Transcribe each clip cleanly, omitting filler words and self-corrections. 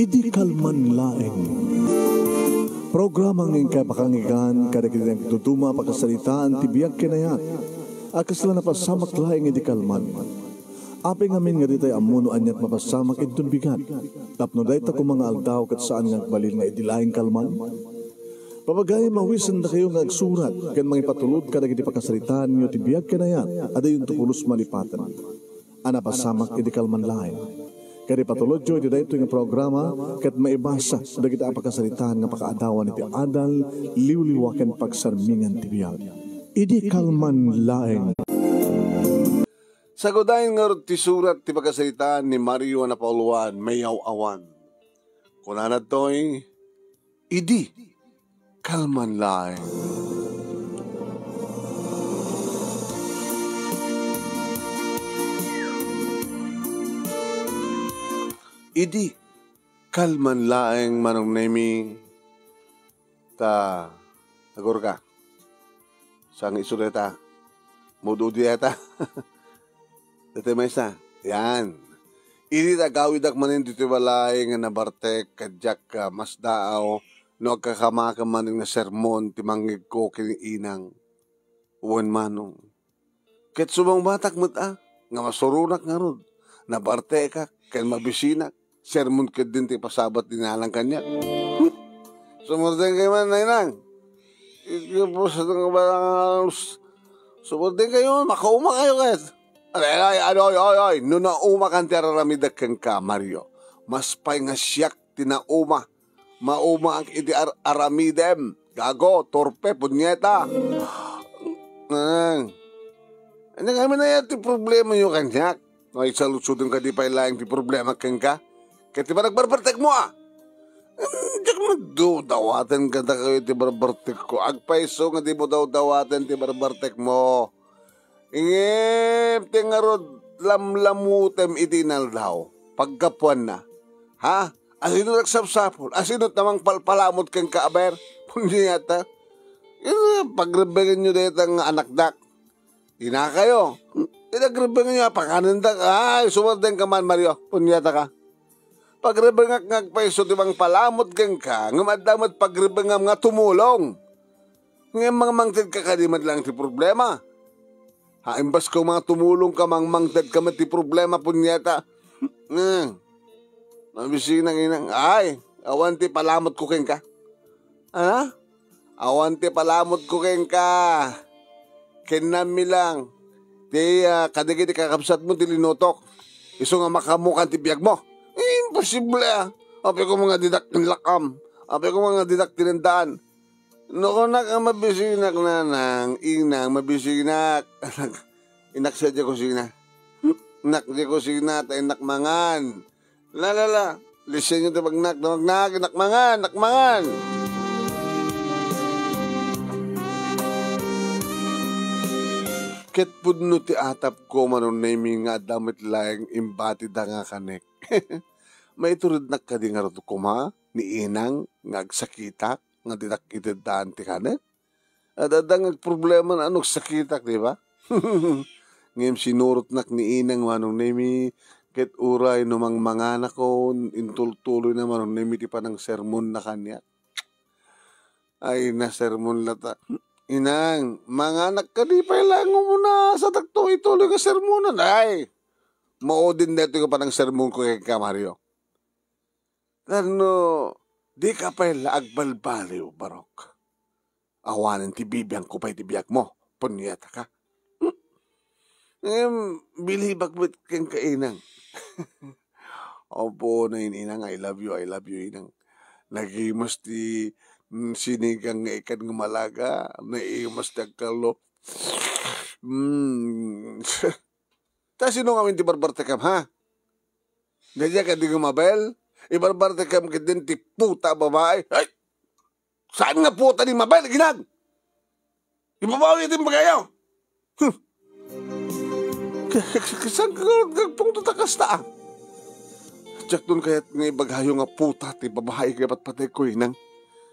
Idi kalman laeng. Programa ng kapakangigan, kadagitang tutuma pakasalitaan, tibiyag kinayat. Akas lang napasamak laeng idi kalman. Apeng amin nga ditay amuno anyat mapasamak itong bigat. Tapno dahi ta mga aldaw kat saan nga balil nga idi laeng kalman. Papagay mawisan na kayo nga agsurat, kan mga ipatulod kadagiti pakasalitaan nyo tibiyag kinayat, ada yung tukulos malipatan. Anapasamak idi kalman laeng. Kaya patulod jo, iti dahito yung programa, kat maibasa, dagiti apakasalitaan nga pakaadawan iti adal, liwliwaken pagsarmingan tibiyag. Idi kalman laeng. Sagodayin nga ti surat ti pagkasalitaan ni Mario Napauluan, mayaw awan. Kunanad to'y, idi kalman laeng. Idi kalman laeng manong nemi ta nagor ka sang isureta mududi eta dete mesa yan idi ta gawidak manin dito laeng nga nabartek kadyak mas daaw no agkakamaka maning na sermon timangig ko kini inang uwan manong ket subang batak nga masurunak nga rod nabartek ka ken mabisinak sermon ka din ti pasabat dinalang kanya. Sumurden kayo man, nainang. Sumurden kayo, makauma kayo kahit. Ay, no nauma kan ti araramidak kang ka, Mario. Mas pay nga siyak tinauma. Mauma ang iti aramidem. Gago, torpe, punyeta. Ano kami na yan ti problema yung kanyak? Ay, salutsudin ka di pa ilayang ti problema kang ka? Kaya ti ba nagbarbartek mo Diyak magdudawatan ka na kayo ti barbartek ko. Agpaiso nga di mo daw-dawaten ti barbartek mo. Ingip ti nga rod lamlamutem itinal daw. Pagkapuan na. Ha? Asino nagsapsapol? Asino tamang palpalamot kang kaaber? Pundi yata. Pagrebengan nyo dito ang anakdak. Ina kayo. Pinagrebengan nyo pakanandak. Ay, sumarden ka man, Mario. Punyata ka. Pagrebengak ngagpaiso di bang palamot kang ka, ngamadamot pagrebengam nga tumulong. Ngayon mga mangtid ka kadimad lang ti problema. Ha, imbas ko mga tumulong ka mangtid ka ti problema punyata. Mabisinang inang, ay, awan ti palamot ko keng ka. Ha? Awan ti palamot ko keng ka. Kinami lang. Ti kadigiti kakabsat mo ti linotok. Iso nga makamukan ti biyag mo. Imposible Api ko mga didak lakam. Api ko mga didak tinandaan. Noon na ka mabisinak nanang. Inang mabisinak. Inak siya di kusina. Inak di kusina. Ta inak mangan. Lalala. Listen nyo ito magnak. Inak mangan. Inak mangan. Ket pudno ti atap ko manon naming nga damit laeng imbati da nga kanek. May turod na ka di nga rato kuma ni inang ngagsakitak nga dinakitidaan ti kanek. At adang problema na anong sakitak, di ba? Ngayon sinurot nak ni inang manong nemi ket uray numang manganak ko intultuloy na manong nemi ti panang sermon na kanya. Ay na sermon lata. Inang, manganak ka di pa ilango mo na sa takto ituloy ka sermonan. Ay, maudin neto ka pa ng sermon ko kay ka, Mario. Ano, di ka pa agbalbaliw, Barok. Awanan ti bibiyang ko pa'y tibiyag mo. Punyeta ka. Bilibag ba't kang kainang? Opo, na inang, I love you, inang. Nagimas ti sinigang nga ikan ng malaga, naiimas nagkalo. Ta sino nga ti barbartekam, ha? Ganyan ka di gumabel? Ibarbartekam ka din ti puta babae. Ay! Saan nga puta ni mabel? Ginag! Ibabawi din ba kayo? Saan ka gagpong tutakas ta? Diyak doon kaya't nga ibaghayo nga puta ti babae kaya patpatay ko inang.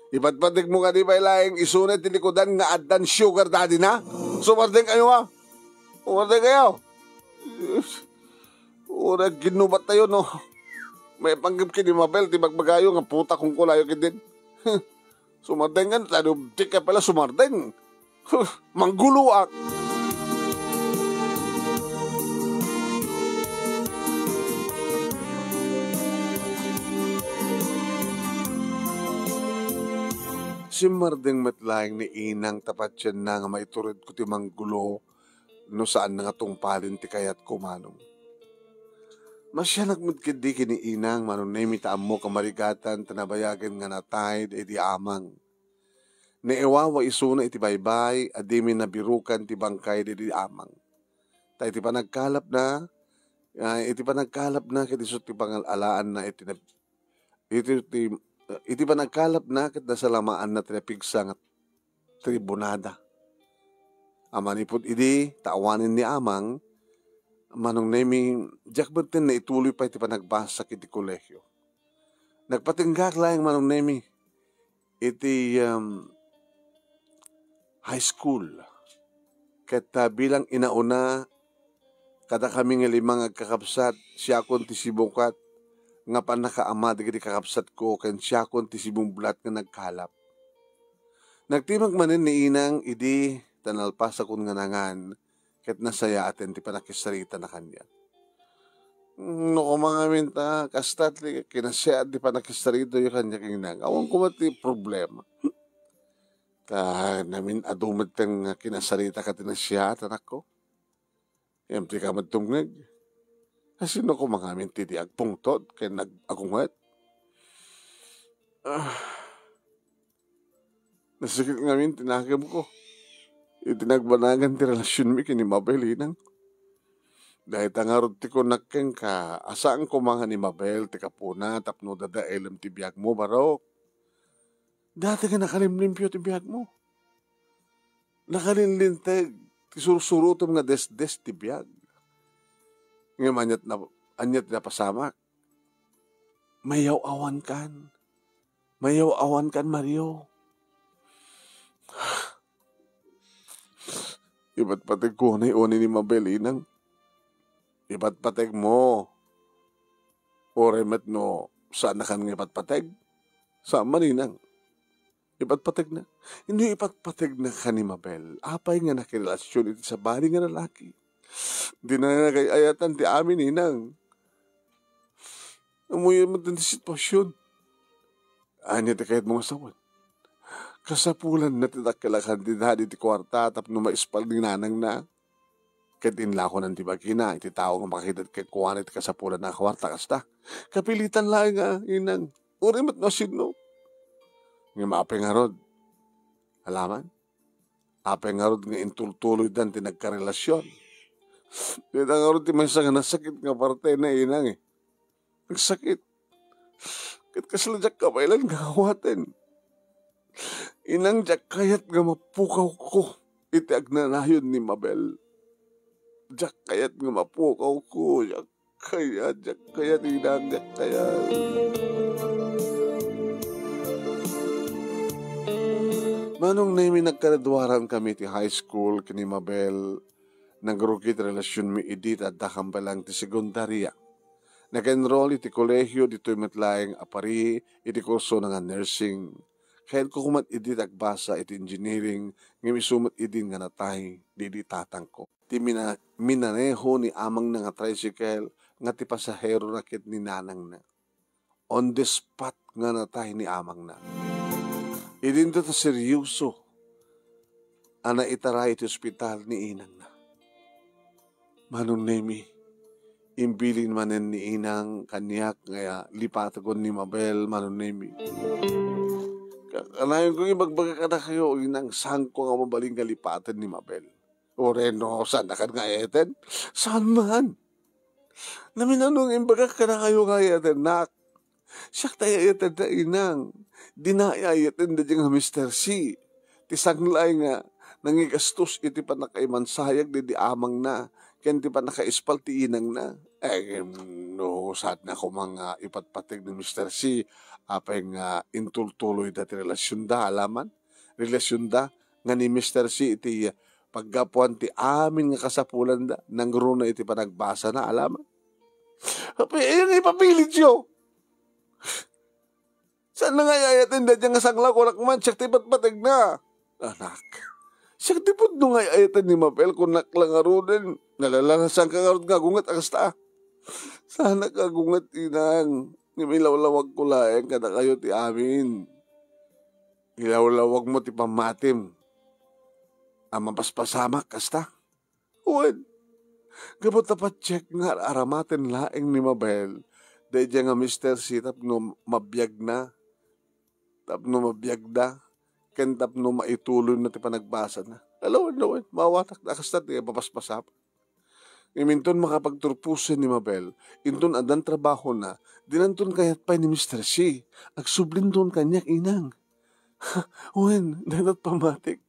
Ipatpatik mo ka di ba ilaing isunay tilikodan nga adan sugar daddy na? Sumardeng kayo ha? Sumardeng kayo? Ura ginubat tayo no? May panggap kini Mabel, ti magbagayo nga puta kung kulayo kidin. Sumardeng nga, tado di ka pala sumardeng. Mangguluak. Si Mardeng matlaing ni inang tapat siya na nga maiturid ko ti manggulo no saan na nga tungpalin ti kayat ko manong. Masya nagmudkid di kini inang manong na imitaam mo kamarigatan tanabayagan nga natay di amang. Neewawa isuna iti baybay adimi na birukan ti bangkay di amang. Tay iti panagkalap na iti sut ti pangalalaan na iti panagkalap na ket nasalamaan na tinapigsa nga tribunada. Amanipod idi taawanin ni amang manong naming jakbaten na ituloy pa iti panagbasa iti kolehyo. Nagpatinggak lang manong nami iti high school. Ket bilang inauna kada kami nga limang agkakabsat siya kon ti sibukat nga panakaama digiti kakabsat ko ken siya kon ti sibong bulat nga nagkalap. Nagtimag manen ni inang idi tanalpas akon nga nangan ket nasaya aten ti panakisarita na kanya. No mga minta kastat kinasya di panakisarita yu kanya kinang. Awan ko ti problema. Namin adumat teng kinasarita ka tinasya tanak ko. Empty ka matungnig. Kasi no ko mga minti di agpungtod kaya nag-agungat. Nasakit nga min tinagam ko. Itinagbanagan ti relasyon mi kini Mabel inang. Dahil tangarod ti ko nakkeng ka asaan ko mga ni Mabel ti kapuna tapno dadaelam ti biyag mo barok. Dati ka nakalimlimpyo ti biyag mo. Nakalinlinteg ti sursurutom nga des-des ti biyag. Ngayon anyat na pasamak. Mayaw awan kan. Mayaw awan kan Mario. Iba't pateg ko na ioni ni Mabel inang. Iba't pateg mo. Oremet no saan na kan nga iba't pateg? Saan man inang? Iba't pateg na. Hindi iba't pateg na ka ni Mabel. Apay nga nakirelasyon iti sa bali nga lalaki. Di na nagayayatan ti amin inang. Amuyan mo din ti sitwasyon. Anya ti kahit mga sawan. Kasapulan na titakilakan ti dadi ti kwarta tapno maispal ni nanang na. Kahit inlako ng tibagina, iti tao nga makakita kay kuwan iti kasapulan na kwarta kasta. Kapilitan lang nga inang. Urimat no sino. Nga maapay nga rod. Alaman? Apay nga rod nga intultuloy dan ti nagkarelasyon. Dito nga rod ti may nga nasakit nga parte na inang eh. Nagsakit. Kahit kasaladyak ka bailan gawatin. Inang jak kayat nga mapukaw ko. Iti agnanayon ni Mabel. Jak kayat nga mapukaw ko. Jak kayat inang jak kayat. Manong nami nagkaradwaran kami ti high school kini Mabel. Nagrukit relasyon mi idit at dakam palang ti sekundarya. Nag-enroll iti kolehyo dito'y matlaing apari iti kurso nga nursing. Kahit ko kumat idit agbasa iti engineering nga misumat idin nga natay di tatang ko. Ti minaneho ni amang nga tricycle nga ti pasahero na kit ni nanang na. On the spot nga natay ni amang na. Idin to seryoso. Ana itaray iti ospital ni inang na. Manong nemi, imbilin manen ni inang kanyak nga lipatagon ni Mabel manong nemi. Kanayon kong ibagbaga ka na kayo, inang saan ko nga mabaling kalipatan ni Mabel. O reno, saan na ka nga eten? Saan man? Naminanong imbaga ka na kayo nga eten, nak. Siyak tayo eten na inang. Dinaya eten na diyang Mr. C. Tisanglay nga, nangigastos iti pa nakaimansayag di amang na. Kaya di pa nakaispal ti inang na. No, saan na ko mga ipatpatig ni Mr. C. Apay nga intultuloy dati relasyon da, alaman? Relasyon da, nga ni Mr. C iti paggapuan ti amin nga kasapulan da, nang runa iti panagbasa na, alaman? Apay, yung ipapilit yo. Saan na nga ayatin da dyan nga sangla ko nakman, siyak tipat patag na. Anak, siyak tipod no nga ayatin ni Mabel kung naklangaro din. Nalalanasan ka nga gungat akasta. Sana kagungat inang, nimilawlawag ko laeng kada kayo ti amin. Ilawlawag mo ti pamatim. Ang mapaspasamak kasta. Uwan, gabot tapat check nga aramatin laeng ni Mabel. Dahil dyan nga Mr. C, tapno mabiyag na. Tapno mabiyag na. Ken tapno maituloy na ti panagbasa na. Alawan, mawatak na kasta ti mapaspasap. Iminton makapagturpusin ni Mabel, inton adan trabaho na, dinanton kayat pa ni Mr. C. Agsublindon kanyak inang. Uwan, dalat pamatik.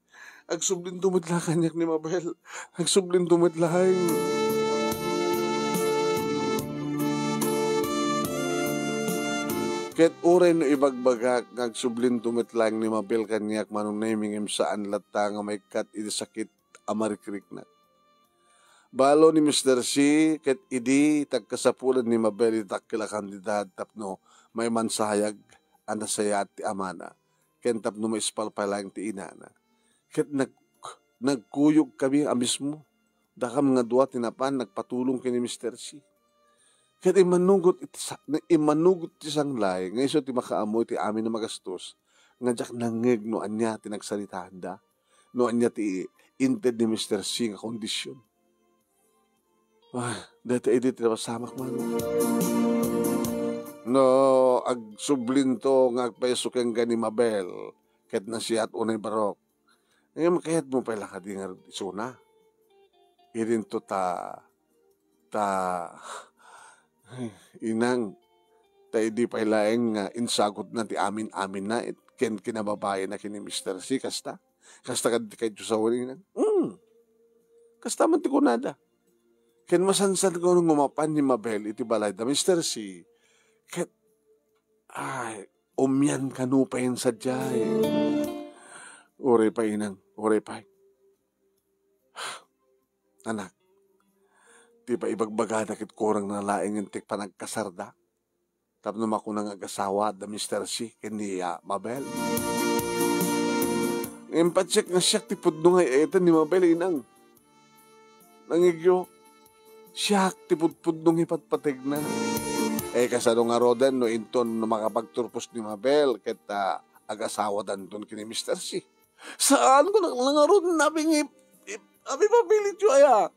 Agsublindon mitla kanyak ni Mabel. Agsublindon mitla Ket uray no ibagbagak agsublindon mitla ni Mabel kanyak manong naming saan latta nga may kat iti sakit amarikrik na. Balo ni Mr. C, ket idi tagkasapulan ni Mabel itakila kandidat tapno may mansayag anasayat ti amana. Ken tapno may ispalpalang ti inana. Ket nagkuyog kami amismo. Dakam nga duwa tinapan nagpatulong kini Mr. C. Ket imanugot ti sanglay nga iso ti makaamoy ti amin na magastos. Nga jak nangeg no anya tinagsalitahan da. No anya ti inted ni Mr. C nga kondisyon. Dati edit na pasamak man. No, agsublinto nga agpaiso kang gani Mabel. Ket na siya at unay barok. Ngayon makayat mo pala ka di nga isuna. Irin to inang, ta edi pailaeng nga insagot na ti amin-amin na. Ken kinababae na kini Mr. C. Kasta ka di kayo sa uling nang. Kasta man ti kunada. Ken masansan ko nung umapan ni Mabel iti balay da Mr. C. Ket, umyan kanupayin sa jay. Ure pa inang, ure pa. Anak, di pa ibagbaga na kit kurang na laing yung tik panagkasarda. Tapno makunang agasawa da Mr. C. Kendi Mabel. Ngayon patsik nga siyak ti pudno nga etan ni Mabel inang. Nangigyo. Siyak, tipud-pud nung ipatpatig na. Kasano nga rodan, no inton na makapagturpos ni Mabel, kita agasawa danton kini Mr. C. Saan ko nga rodan nabing abi papilit yu aya.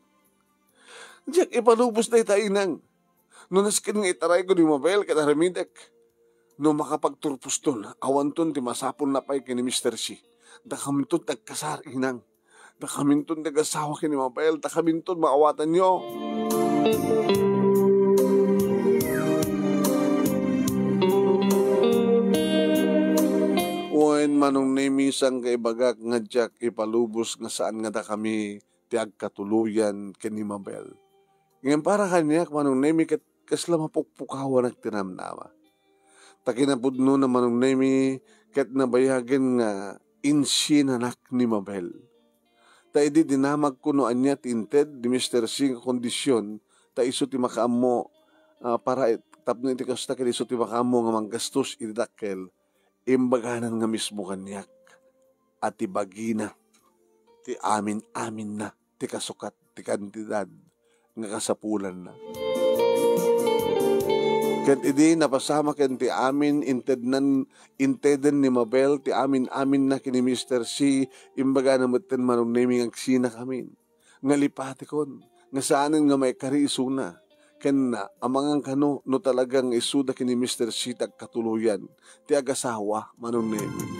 Diyak ipalubos na itainang. No naskin nga itaray ko ni Mabel, kita remidek. No makapagturpos ton, awanton ti masapon na pa'y kini Mr. C. Dakaminton tagkasar inang. Dakaminton nagasawa kini Mabel, dakaminton maawatan nyo. Uwain manong naimisang kaibagak nga Jack ipalubos nga saan nga da kami tiag katuluyan kini Mabel. Ngayon para kanyak manong naimi kasla mapukpukawan ang tinamnama. Takinapudno na manong naimi kat nabayagin nga insin anak ni Mabel. Ta edi dinamag kuno anya tinted di Mr. C nga kondisyon ta iso ti makaammo para tapno iti kasta ken iso ti makaammo nga manggastos iti dakkel imbaganan nga mismo kanyak at ibagina ti amin-amin na ti kasukat ti kantidad nga kasapulan na. Ket idi napasama ken ti amin inteden ni Mabel ti amin-amin na kini Mr. C imbaga na maten manong naming agsina kami nga lipatikon nga saanen nga may kariisuna ken amangang kano no talagang isuda kini Mr. C tagkatuluyan ti agasawa manong naming.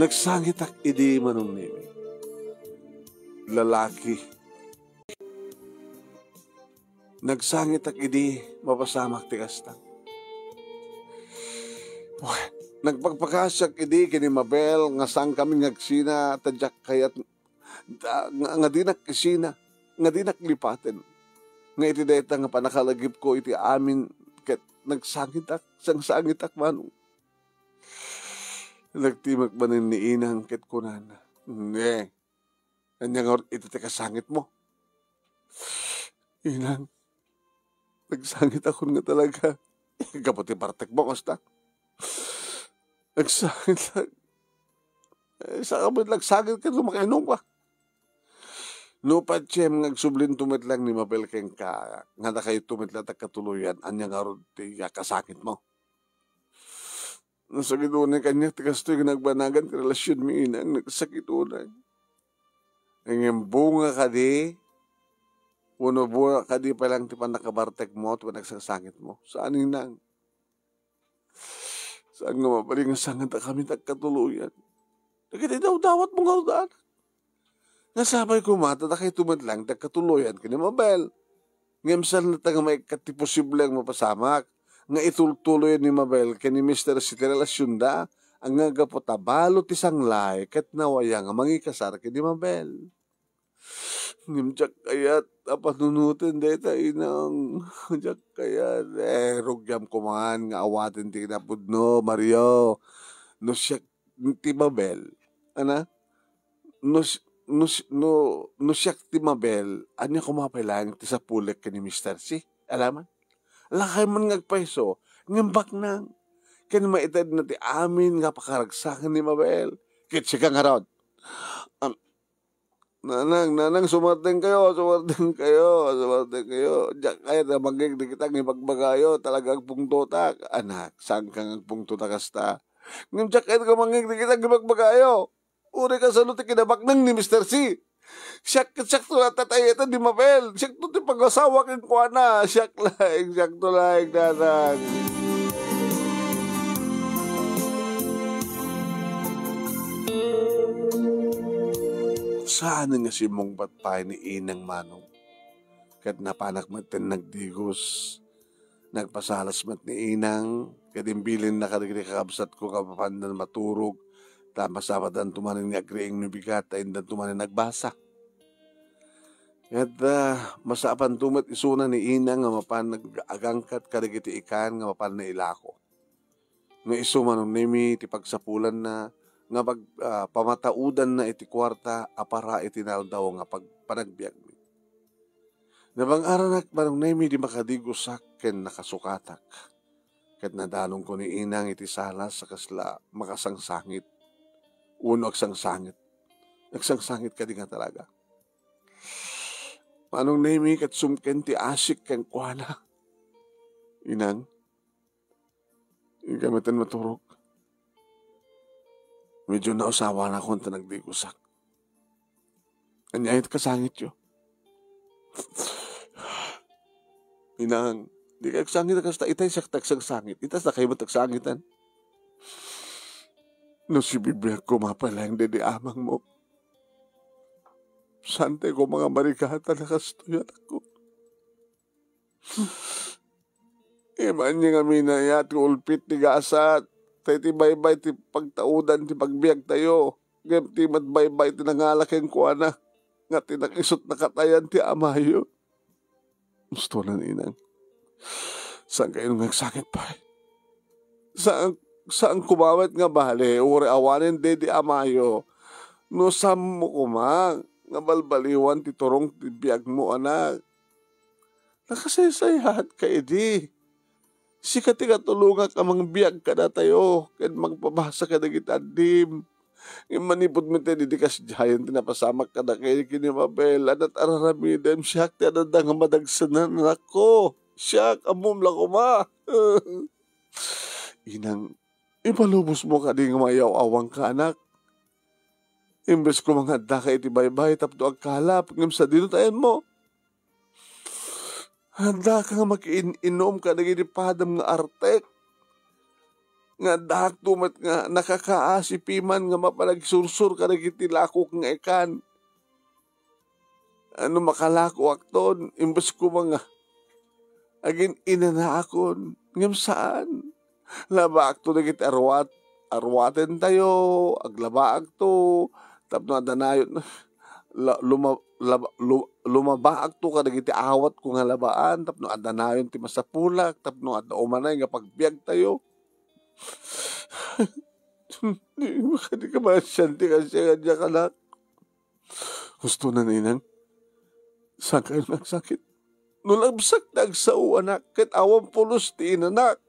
Nagsangitak idi manong naming lalaki. Nagsangit ak idi, mapasamak ti kasta. Nagpagpakasyak idi kini Mabel, nga sang kami ngagsina, tadyak kayat, nga dinak kisina, nga dinak lipaten. Nga iti dayta nga panakalagip ko iti amin, ket nagsangit ak, sangit ak manong. Nagtimag manin ni inang ket kunan. Hindi, kanya nga iti kasangit mo. Inang, Nagsangit ako nga talaga. Kaputi partek mo, kasta. Nagsangit lang. Sa kamot nagsangit ka, lumakainom ka. No pa tiyem ngagsublin tumitlang ni Mabel keng ka, nga na kayo tumitlang katuluyan, anya nga ron kasakit mo. Nasakit unay kanya, tikas to yung nagbanagan ka relasyon mo inang, nagsakit unay. Ang bunga ka di, puno bunga ka di palang tipan nakabartek mo, tipan nagsasangit mo. Saan inang? Saan nga mabaling ang sangat na kami nagkatuluyan? Nagkita daw dawat mo nga daan. Nasabay ko mata na kayo tumadlang nagkatuluyan ka ni Mabel. Ngamsal na taga may katiposible ang mapasamak. Nga itultuloy ni Mabel kani Mr. City relasyon da ang nga gapotabalo ti sanglay ket nawaya nga mangikasar kani Mabel. Ngimjak kayat apanunutin deta inang jak kayat rugyam kuman nga awatin ti kinapudno Mario no siya ti Mabel ana no siya ti Mabel anya kumapailang ti sa pulek kani Mr. C alaman lakay man ngagpaiso ngambak nang ken maitad na ti amin nga pakaragsakan ni Mabel ket siya nga rod Nanang, sumarting kayo. Diyak kayo na magiging di kitang ipagbagayo, talagang pungtotak. Anak, saan kang agpungtotak kasta? Ngayon diyak kayo na magiging di kitang ipagbagayo. Uri ka sa luti kinabak nang ni Mr. C. Siyak to na tatayatan di Mabel. Siyak to ti pag-asawa kang kuwana. Siyak to laing, nanang. Saan nga si mong batpay ni Inang Manong? Kat napanak matin nagdigos, nagpasalas mat ni Inang, kadimbilin na karigri kakabsat ko kapapandan maturog, tama sabadan tumanin nga agriing nubigat, ay indan tumanin nagbasa. At masapan tumat isuna ni Inang nga mapan nag-agangkat karigiti ikan nga mapan na ilako. Nga iso manong nimi ti pagsapulan na nga pag pamataudan na iti kwarta apara iti daw nga pagpanagbiag mi. Nabang aranak manong nemi di makadigusak ken nakasukatak. Ket nadalong ko ni Inang iti salas sa kasla makasangsangit. Uno agsangsangit. Nagsangsangit ka di nga talaga. Manong nemi ket sumken ti asik ken kuana. Inang, igamitan maturog. Medyo nausawa na akong nagdigusak. Anyayit kasangit yo. Inang, di ka agsangit na kasta, itay siya tagsang-sangit. Itas na kayo matagsangitan. No si Biblia ko mapalang dedi amang mo. Sante ko mga marikata na kastuyan ako. Iman niya nga minayat ko ulpit ni gasat. Tayo ti baybay ti pagtaudan ti pagbiag tayo. Ngem ti matbaybay ti nangalaking kuana. Nga ti nakisot na katayan ti amayo. Gusto na Inang. Saan kayo nagsakit pa? Saan kumawat nga bale? Uri awanin di amayo. No sam mo kumang. Nga balbaliwan ti turong ti biag mo anak. Nakasaysayahat ka edi. Sika ti katulungan ka mang biyag ka na tayo. Kaya magpabasa ka na gitadim. Yung manipod mo tayo didikas jayan. Tinapasamak ka na kayo kini Mabel. Anat araramidem. Siyak ti ananda nga madagsanan ako. Siyak amum lang kuma. Inang, ipalubos mo ka di nga mayaw-awang ka anak. Imbes ko mga da ka iti baybay. Tapdo agkalap. Ngam sa dinutayan mo. Handa ka nga makiinom ka naginipadam nga artek. Nga dahak tumat nga nakakaasipiman nga mapanagsursur ka nagitilako nga ikan. Ano makalako akton, imbes ko mga agin inanaakon. Ngam saan? Laba akto nagit arwaten tayo, aglaba akto, tapno adanayon. Lumabaag to ka nagiti awat ko nga labaan tapno adanayon ti masapulak tapno adda umanay nga pagbiag tayo. Di ka masyan ti kasi nga kanak. Gusto na Inang. Saan kayo nagsakit? Nulabsak nagsao anak, ket awang pulos ti inanak.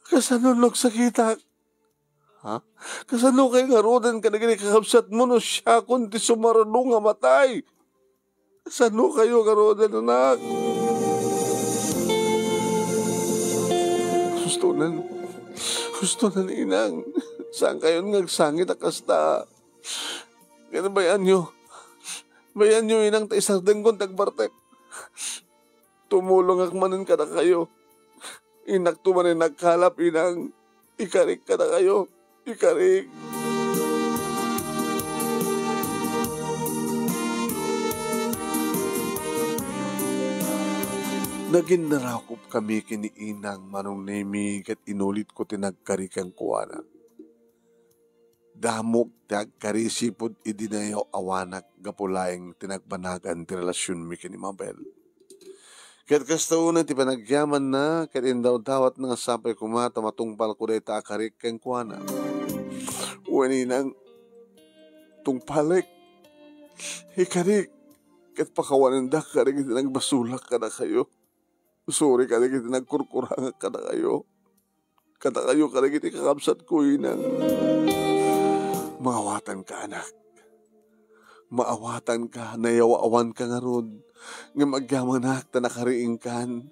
Kasanunog sakitak. Ha? Kasano kay nga rodan ka naging kakabsat mo no siya kun ti sumarano nga matay. Kasano kayo nga rodan anak? Gusto nan inang. Saan kayo ngagsangit akasta? Kaya bayan nyo. Bayan nyo inang taisardeng kong tagbartek. Tumulong akmanin ka na kayo. Inak tumanin nagkalap inang. Ikarik ka na kayo. Ikarik. Naging narakop kami kini inang manong nemi kat inulit ko tinagkarikang kuwana. Damok tagkarisipod idinayaw awanak gapulaing tinagbanagan ti relasyon mi kini Mabel. Kat kastaunan ti panagyaman na kat indaw dawat nga sapay kumata matungpal ko day takarikang kuwana. Wani nang tungpalik. Ikarik kat pakawanan da karig itinagbasulak ka na kayo. Sorry ka na kita nagkurkurang ka na kayo. Kada kayo ka na kita kakabsat ko inang. Maawatan ka anak. Maawatan ka, nayawawan ka nga ron. Nga magyamanak ta nakariing kan.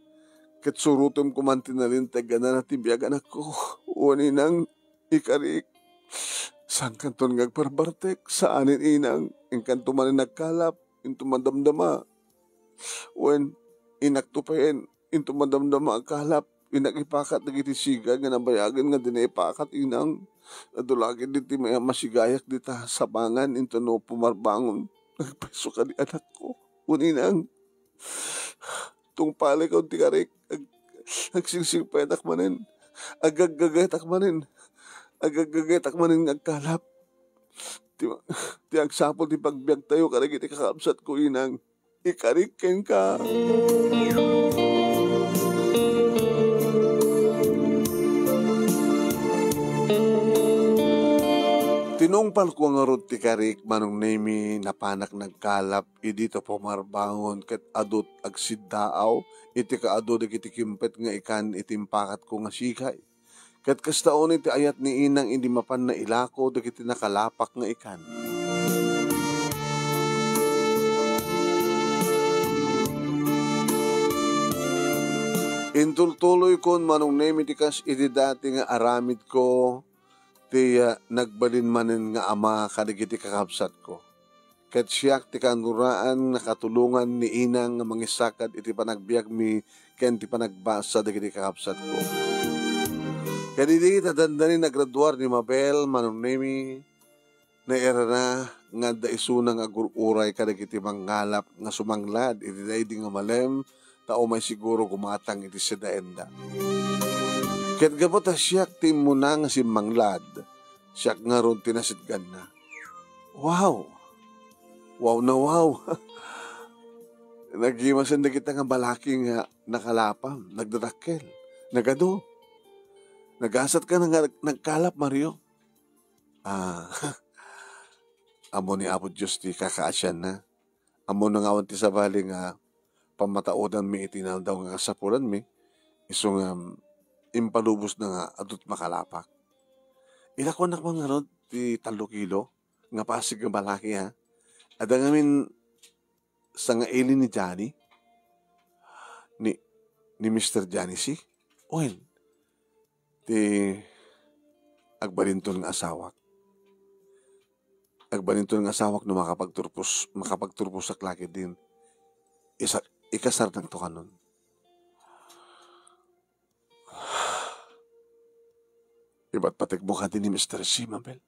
Kat surutom kumantinalin taga na natibiyag anak ko. Wani nang ikarik. Saan kanton ngagparbartek? Saanin inang? Ingkanto man nagkalap. Into madamdama. Wen inaktupayin. Into madamdama ang kalap, inakipakat na kitisigan nga nabayagan nga dinaipakat inang. Adulagin diti may masigayak dita sa bangan into no pumarbangon. Nagpeso ka di anak ko. Uninang, tungpalay ka ti karik, agsingsingpetak manin, agagagatak manin, agagagatak manin agkalap. Ti agsapol ti pagbiag tayo karig iti kakabsat ko inang. Ikarikin ka. Tinungpal ko nga rod ti karik manong nemi napanak nagkalap idito pumarbangon ket adot agsiddaaw iti kaadod iti kimpet nga ikan itimpakat ko nga sikay. Ket kastaon iti ayat ni inang indi mapan na ilako dagiti nakalapak nga ikan. Intultuloy kon manong nemi ti kas iti dati nga aramid ko ti nagbalin manen nga ama kadigiti kakabsat ko. Ket siyak ti kanuraan nakatulungan ni inang nga mangisakad iti panagbiag mi ken ti panagbasa digiti kakabsat ko. Ket iti tadandanin nagraduar ni Mabel manong nemi na era na nga daisuna nga agururay kadigiti mangalap nga sumanglad iti daydi nga malem tao may siguro gumatang iti sedaenda. Ket gabot siyak ti muna nga si manglad, siyak nga ron tinasitgan na. Wow! Wow na wow! Nagimasan na kita nga balaki nga nakalapam, nagdadakkel, nagado. Nagasat ka na nga nagkalap, Mario. Amo ni Apo Diyos ti kakaasyan na. Amo na nga ti sabali nga pamataudan mi itinal daw nga kasapulan mi. Isong impalubos na nga adot makalapak. Ilakon na mga ron ti 3 kilo nga pasig nga balaki ha. Ada ngamin sa nga ili ni Johnny ni Mr. Johnny si oil ti agbalintol nga asawak. Agbalintol nga asawak no makapagturpos sa klakid din. Ikasar ng to kanon. Iba't patikbo ka din ni Mr. C, Mabel.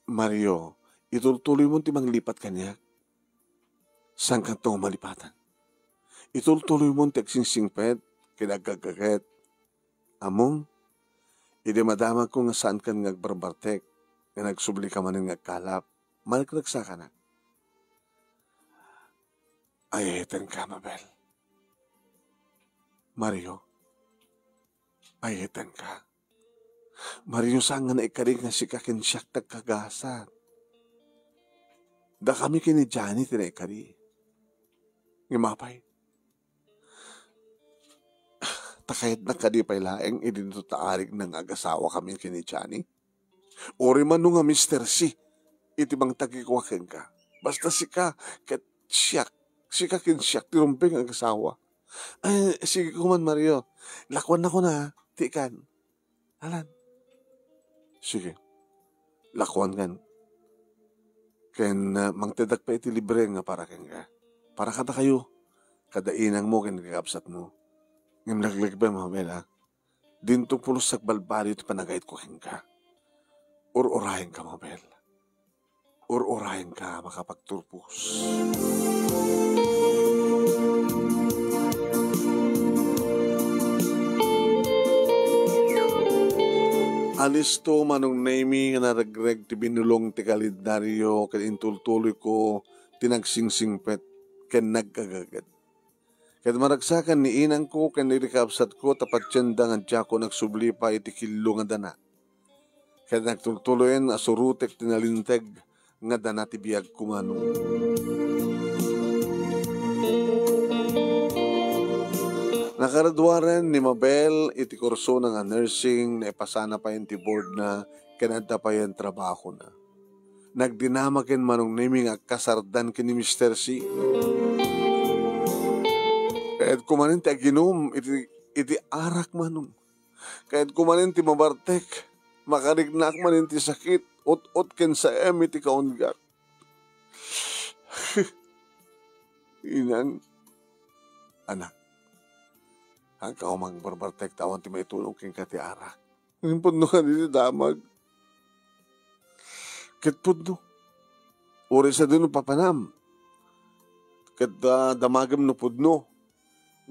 Mario, ituloy mo ti manglipat kanya. Saan ka itong malipatan? Ituloy mo ti agsingsingpet, kinagagaget. Among, hindi madamag ko nga saan ka ngagbarbartek, nga nagsubli ka man ngagkalap, malagsa ka na. Ayetan ka, Mabel. Mario, ayetan ka. Mario, saan nga naikarig nga si kakinsyak tagkagasat. Da kami kini Johnny tinaikari. ngimapay. Takayat na kadipay laeng idinto taarig ng agasawa kami kini Johnny. Ori man nga Mr. C, iti bang tagikwakin ka. Basta sika, kat siyak, sika kin siyak, tirumping ang agasawa. Ay, sige ko man Mario, lakwan na ko na, tikan. Alan, sige, lakwan kan. Ken mangtedak pa iti libre nga para ken ka. Para kada kayo, kada inang mo ken kakapsat mo. Ngam naglag ba Mabel ha? Dinto pulos sakbalbali iti panagayit ko ken ka. Ur-urahin ka Mabel. Ur-urahin ka makapagturpos. Alisto manong naimi nga naragreg ti binulong ti kalendaryo ken intultuloy ko tinagsingsingpet ken nagkagagat. Ket maragsakan ni inang ko ken nirikapsat ko tapat tiyenda nga tiyako nagsubli pa iti kilo nga dana. Ket nagtultuloyen asurutek tinalinteg nga dana ti biag kumanong. Nakaradwaren ni Mabel iti kurso ng nursing na ipasana pa yung ti board na kanada pa yung trabaho na. Nagdinamakin manong naming kasardan kini Mr. C. Kahit kumanin ti aginom iti arak manong. Kahit kumanin ti mabartek, makarignak manin ti sakit, ot ken sa iti kaunggak. Inang, anak. Ang kaumang barbartek tawan ti may tulong king kati arak. Ang pudno ka dito damag. Ket pudno. Uri sa dino papanam. Ket damagam no pudno.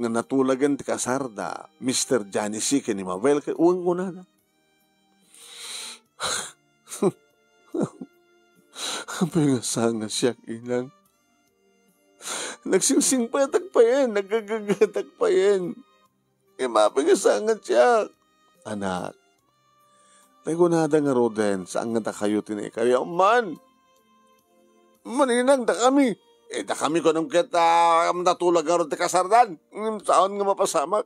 Nga natulagan ti kasarda. Mr. Johnny C. Ken ni Mabel. Ket uwang ko na. Apay nga sanga siya inang. Nagsingsing pa tagpayen. Nagagagatagpayen. Mapigasangan siya. Anak, nagunada nga roden, saan nga da kayo tinikari? Man, maninang da kami. Da kami ko nang kita natulag nga ron ti kasardan. Saan nga mapasamak?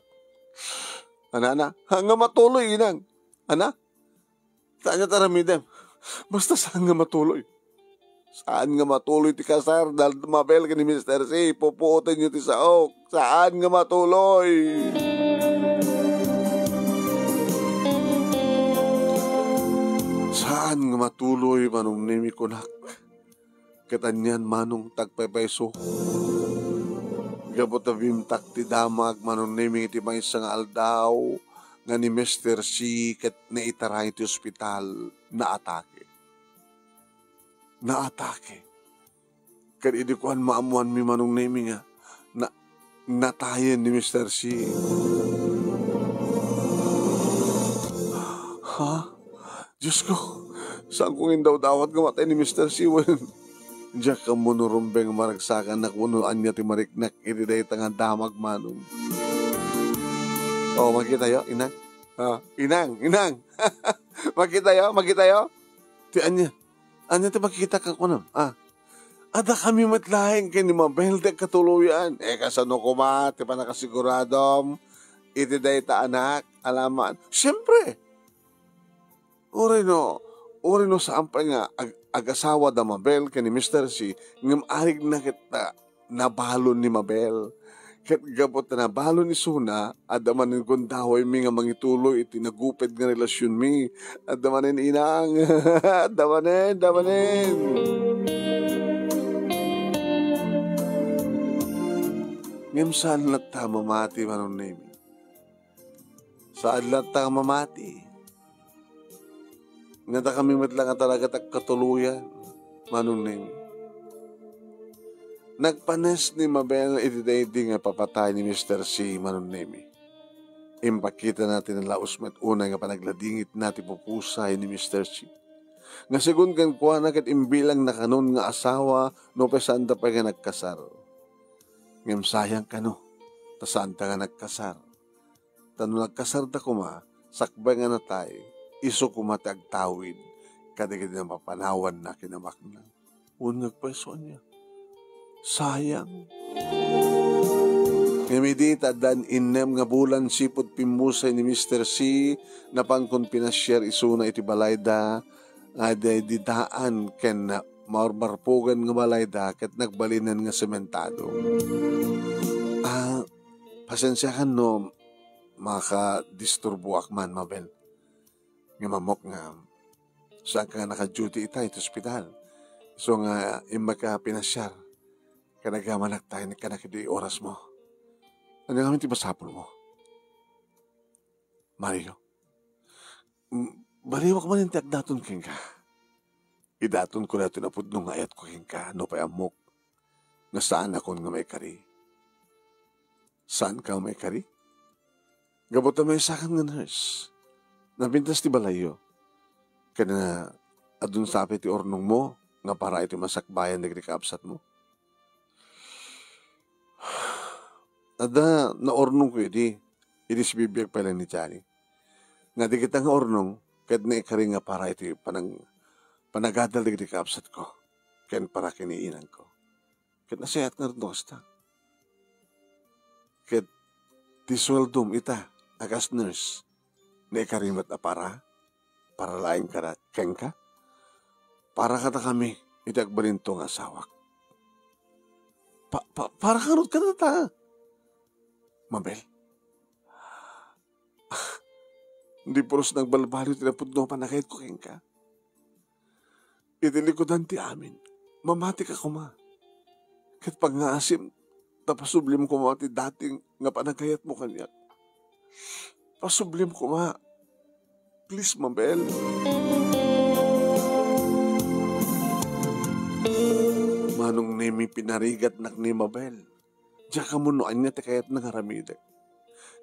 Ana, nga matuloy inang. Ana, saan nga taramidem? Basta saan nga matuloy? Saan nga matuloy ti kasar? Dahil Mabel ka ni Mr. C, pupuotin nyo ti saok. Saan nga matuloy? Saan nga matuloy manong nimi kunak? Katanyan manong tagpepeso. Gabot na bimtak ti damag manong nimi iti may isang aldaw nga ni Mr. C kat naitaray ti ospital na atake. Naatake. Kat idikuan maamuan mi manong nimi nga na natayan ni Mr. C. Ha? Diyos ko, saan kong indaw-dawat gamatay ni Mr. C? Diyak ka munurumbeng maragsakan na kunuan niya ti mariknak itiday nga damag manong. Oh, makita yo, inang? Inang. Makita yo? Ti anya ti makita ka kunam? Ada kami matlaing kay ni Mabel de katuluyan. Kasano ko ma, ti pa nakasiguradom, itiday ta anak, alaman. Siyempre, uri no saan pa nga agasawa da Mabel kay ni Mr. C ngam arig na kita nabalon ni Mabel. Ket gabot na nabalon ni Suna adamanin kun dahoy mi nga mangituloy iti naguped nga relasyon mi. Adamanin inang. Adamanin. Ngam saan lahat ta mamati manon nemi? Saan lahat ta mamati? Nga kami matlang talaga katuluyan, manuning. Nagpanes ni Mabel iti nga papatay ni Mr. C, manuning. Impakita natin ang laos met una nga panagladingit natin pupusay ni Mr. C. Nga sigun kan kuha na kat imbilang na kanon nga asawa no pesanda pa nga nagkasar. Ngam sayang ka no, tasaan ta nga nagkasar. Tano nagkasar ta kuma, sakbay nga na tayo. Iso kumatag tawid, kadigid na mapanawan na kinamakna. Unag peso niya. Sayang. Ngamidita dan inem nga bulan sipod pimusay ni Mr. C na pangkon pinashare isuna iti balayda nga di daan ken marmarpugan nga balayda ket nagbalinan nga sementado. Pasensyahan no maka-disturbo akman Mabel. Nga mamok nga saan ka nga naka-duty ita ito ospital. So nga imaka pinasyar kanagamanak tayo ni kanakidi oras mo. Ano nga ti basapol mo? Mario, baliwak man yung tiyak daton king ka. Idaton ko na tinapod nung ayat ko king ka, no pa amok. Nga saan ako nga may kari? Saan ka may kari? Gabot na may sakan nga nurse. Nabintas ti balayo. Kana adun sapi ti ornong mo, nga para iti masakbayan na kaabsat mo. Ada na ornong ko iti sibibiyag pala ni Chani. Nga di kita nga ornong, kahit na ikari nga para iti panagadal di kaabsat ko. Kahit para kiniinan ko. Kahit nasayat nga rin dosta. Kahit disweldom ita, agas nurse, na ikarimat na para laing ka na keng ka. Para kata kami, iti agbalinto nga asawak. Para karot ka na ta. Mabel, hindi puros nagbalbalo tinapudno pa na kahit kuking ka. Itilikodan ti amin, mamati ka kuma. Kahit pag-ngaasim, tapasublim kuma ti dating nga panagayat mo kanyak. Pasublim kuma. Please, Mabel. Manong nemi pinarigat nak ni Mabel. Diya ka mo noan niya, kayat nangaramidak.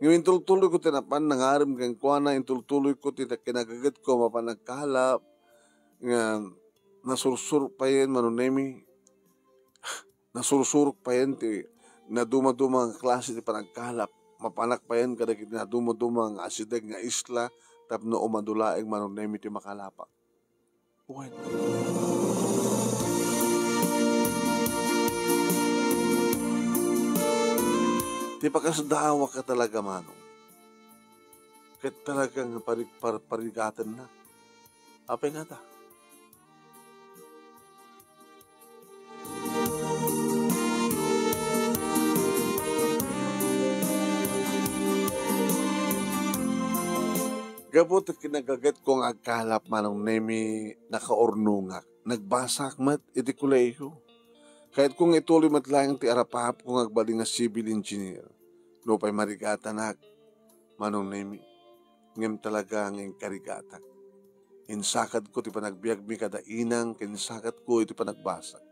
Ngayon tultuloy ko tinapan, nangarim kang kuwana, tultuloy ko kinagagat ko, mapanagkalap, nga nasursur pa yan, manunemi, nasursurok pa yan, naduma-duma ang klase ti panagkalap, mapanak pa yan, kadagit naduma-duma ang asidag nga isla, tapno umadulaeng manunemi ti makalapak. What? Di pagkasdawa ka talaga, Manong. Kahit talagang parigatan na. Apay nga ta. Gabot at kinagagat kong agkalap, Manong Nemi, nakaornungak. Nagbasak mat, iti kuleho. Kahit kung ituloy matlayang ti arapahap kung agbaling nga civil engineer, no pa'y marigatanak, Manong Nemi, ngem talaga ngeng karigatak. Insakad ko ti panagbiag mi kada inang, kinsakad ko iti panagbasak.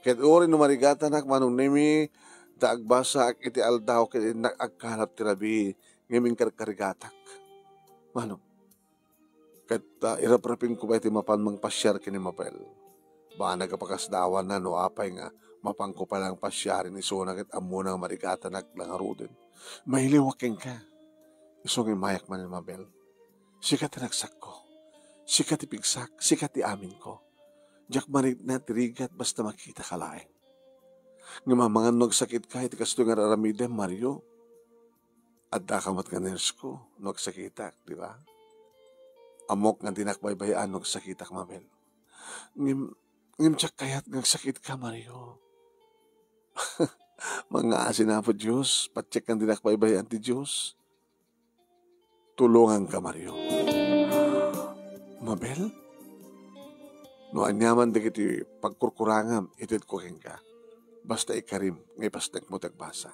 Kahit uri no marigatanak, Manong Nemi, ta agbasak iti aldaw, kaya nagagkalap ti rabi, ngeming karigatak. Manong, kahit iraprapin ko ba iti mapanmang pasyar kini Mabel. Ba nagapakasdawan na no apay nga mapangko palang pasyarin iso nakit amuna nga marigata naglangaruden. Mahiliwaking ka. Isong imayak man ni Mabel. Sikat tinagsak ko. Sikat ipigsak. Sikat amin ko. Diyak marit na tirigat basta makita ka laeng. Nga mamangan nagsakit ka iti kasto nga raramide Mario. At dakamat ka ners ko nagsakitak, di ba? Amok nga dinakbaybayan nagsakitak Mabel. Ngimtsak kayat nagsakit ka, Mario. Mga asin na po Diyos, patsyak ang dinakbaybayan ti Diyos. Tulungan ka, Mario. Mabel? No anyaman di kiti pagkurkurangam, itit ko ka. Basta ikarim, ngay pastek mo tagbasa.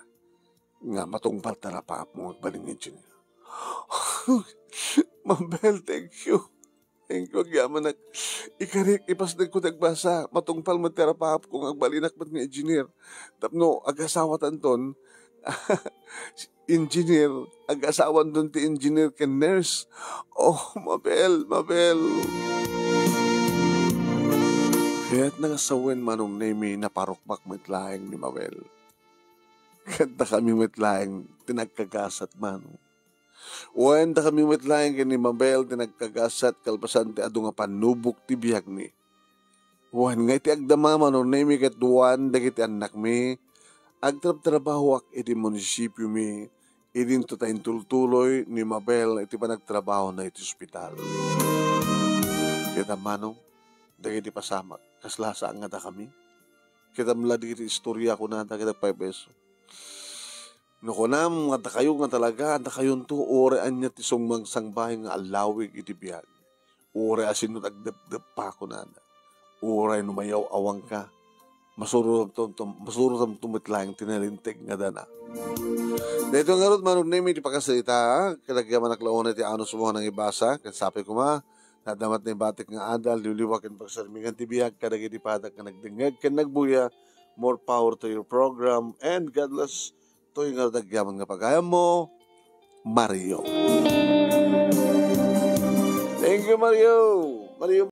Nga matungpal tarapaap mo magbalingin siya. Mabel, thank you. Thank you, agyaman ikarik, ipasdag ko nagbasa, matungpal mo terapahap kung agbalinak ba't ng engineer. Tapno, agasawa ton, engineer, agasawan doon ti engineer ken nurse. Oh, Mabel. Kaya't nangasawin Manong Nemi na parukmak mitlaeng ni Mabel. Kanta kami mitlaeng tinagkagasat Manong. Wanda kami matlayang kini Mabel tinagkagasat kalpasan ti adu nga panubok ti biyag mi. Wan nga iti agdama Manong Nemi ket duwan dagiti anak mi agtrabaho ak iti munisipyo mi, idin to tayong tultuloy ni Mabel, iti pa nagtrabaho na iti ospital. Kita manong, dagiti pasamak, kaslasa nga da kami. Kita mula diti istorya ko na, kita 5 peso. No kunam, nga kayo nga talaga, anda kayo to, ore anya ti sungmang sangbahay nga alawig iti biyag. Ore asin no tagdep pa ko na. Ore numayaw awang ka. Masuro tam tumitlang tinalintig nga dana. Dito nga ron manong name iti pagkasalita, kalagyaman naklaon iti ano sumuha ng ibasa, kasapi ko ma, nadamat na batik nga adal, liwliwakin pagsarmingan ti biyag, kadag iti padag ka nagdingag, kan nagbuya, more power to your program, and God bless. Ito yung nagdagyaman nga pagayam mo, Mario. Thank you, Mario. Mario.